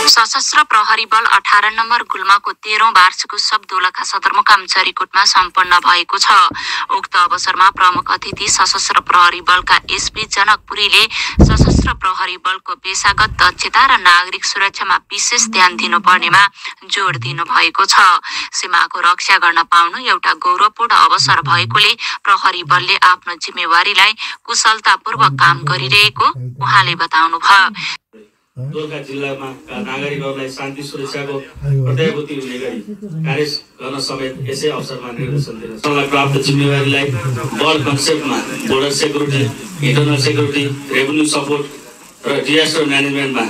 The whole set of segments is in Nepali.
सशस्त्र प्रहरी बल 18 नम्बर गुल्माको 13औं वार्षिक उत्सव दोलखा सदरमुकाम चरीकोटमा सम्पन्न भएको छ। उक्त अवसरमा प्रमुख अतिथि सशस्त्र प्रहरी बलका एसपी जनकपुरीले सशस्त्र प्रहरी बलको पेशागत दक्षता र नागरिक सुरक्षामा विशेष ध्यान दिनुपर्नेमा जोड दिनु भएको छ। सीमाको रक्षा गर्न पाउनु एउटा गौरवपूर्ण अवसर भएकोले प्रहरी बलले आफ्नो जिम्मेवारीलाई कुशलतापूर्वक काम गरिरहेको उहाँले बताउनुभयो। दोलखा जिल्लामा नागरिकहरूलाई शान्ति सुरक्षाको प्रत्याभूति हुने गरी कार्य गर्न समेत यसै अवसरमा निर्देशन दिन प्राप्त जिम्मेवारीलाई बर्ड कन्सेप्टमा border security, internal security, revenue support र डिजास्टर म्यानेजमेन्टमा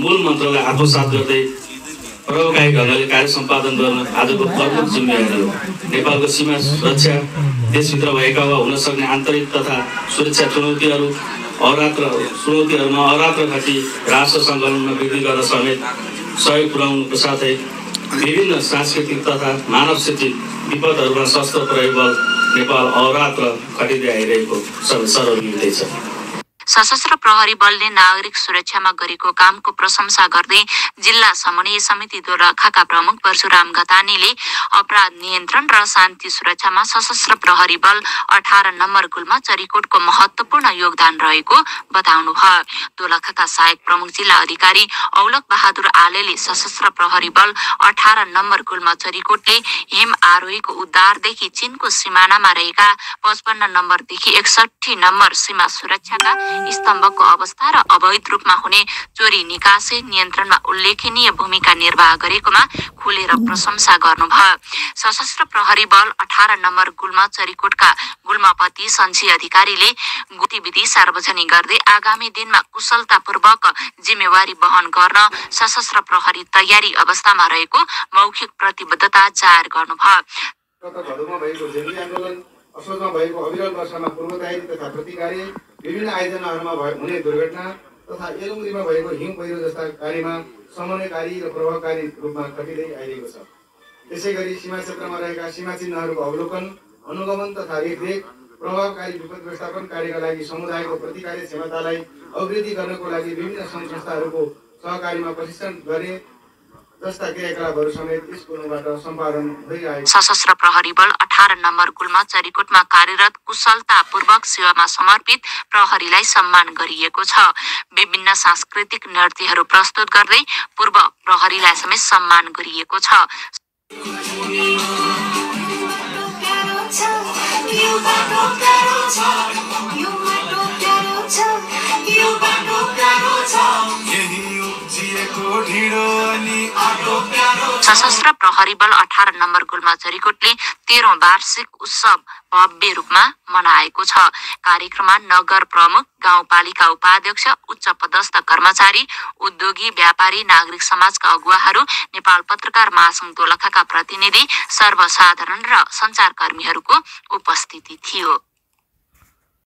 मूल मन्त्रलाई आत्मसात गर्दै प्रभावकारी ढङ्गले कार्य सम्पादन गर्नु आजको प्रमुख जिम्मेवारी हो। नेपालको सीमा सुरक्षा, देशभित्र भएका वा हुन सक्ने आन्तरिक तथा सुरक्षा चुनौतीहरूमा अरात्र घटी राष्ट्र सङ्कलनमा वृद्धि गर्न समेत सहयोग पुर्याउनुको साथै विभिन्न सांस्कृतिक तथा मानव सृजित विपदहरूमा सशस्त्र प्रहरी बल नेपाल अरात्र घटिँदै आइरहेको सर्वविदित छ। सशस्त्र प्रहरी बलले नागरिक सुरक्षामा गरेको कामको प्रशंसा गर्दै जिल्ला समन्वय समिति दोलखाका प्रमुख परशुराम घतानीले अपराध नियन्त्रण र शान्ति सुरक्षामा सशस्त्र प्रहरी बल 18 नम्बर गुल्मा चरीकोटको महत्त्वपूर्ण योगदान रहेको बताउनुभयो। दोलखाका सहायक प्रमुख जिल्ला अधिकारी औलक बहादुर आलेले सशस्त्र प्रहरी बल 18 नम्बर गुल्मा चरीकोटले हिम आरोहीको उद्धारदेखि चीनको सिमानामा रहेका 55 नम्बरदेखि 61 नम्बर सीमा सुरक्षाका स्तम्भको अवस्था र अवैध रूपमा हुने चोरी निकासी नियन्त्रणमा उल्लेखनीय भूमिका निर्वाह गरेकोमा खुलेर प्रशंसा गर्नुभयो। सशस्त्र प्रहरी बल 18 नम्बर गुल्मा चरीकोटका गुल्मापति सञ्ची अधिकारीले गतिविधि सार्वजनिक गर्दै आगामी दिनमा कुशलतापूर्वक जिम्मेवारी वहन गर्न सशस्त्र प्रहरी तयारी अवस्थामा रहेको मौखिक प्रतिबद्धता जाहेर गर्नुभयो। असोजमा भएको अविरल वर्षामा पूर्व तयारी तथा प्रतिकारी विभिन्न आयोजनाहरूमा हुने दुर्घटना तथा एलुङ्गीमा भएको हिम पहिरो जस्ता कार्यमा समन्वयकारी र प्रभावकारी रूपमा खटिँदै आइरहेको छ। त्यसै गरी सीमा क्षेत्रमा रहेका सीमा चिन्हहरूको अवलोकन, अनुगमन तथा रेखदेख, प्रभावकारी विपद व्यवस्थापन कार्यका लागि समुदायको प्रतिकारी क्षमतालाई अभिवृद्धि गर्नको लागि विभिन्न सङ्घ संस्थाहरूको सहकारीमा प्रशिक्षण गर्ने जस्ता क्रियाकलापहरू समेत यस गुल्माबाट सम्पादन भइरहेको छ। सशस्त्र प्रहरी बल 18 नम्बर गुल्मा चरीकोटमा कार्यरत कुशलतापूर्वक सेवामा समर्पित प्रहरीलाई सम्मान गरिएको छ। विभिन्न सांस्कृतिक नृत्यहरू प्रस्तुत गर्दै पूर्व प्रहरीलाई समेत सम्मान गरिएको छ। सशस्त्र प्रहरी बल 18 नम्बर गुल्मा चरीकोटले 13औं वार्षिक उत्सव भव्य रूपमा मनाएको छ। कार्यक्रममा नगर प्रमुख, गाउँपालिका उपाध्यक्ष, उच्च पदस्थ कर्मचारी, उद्योगी, व्यापारी, नागरिक समाजका अगुवाहरू, नेपाल पत्रकार महासङ्घ दोलखाका प्रतिनिधि, सर्वसाधारण र सञ्चारकर्मीहरूको उपस्थिति थियो।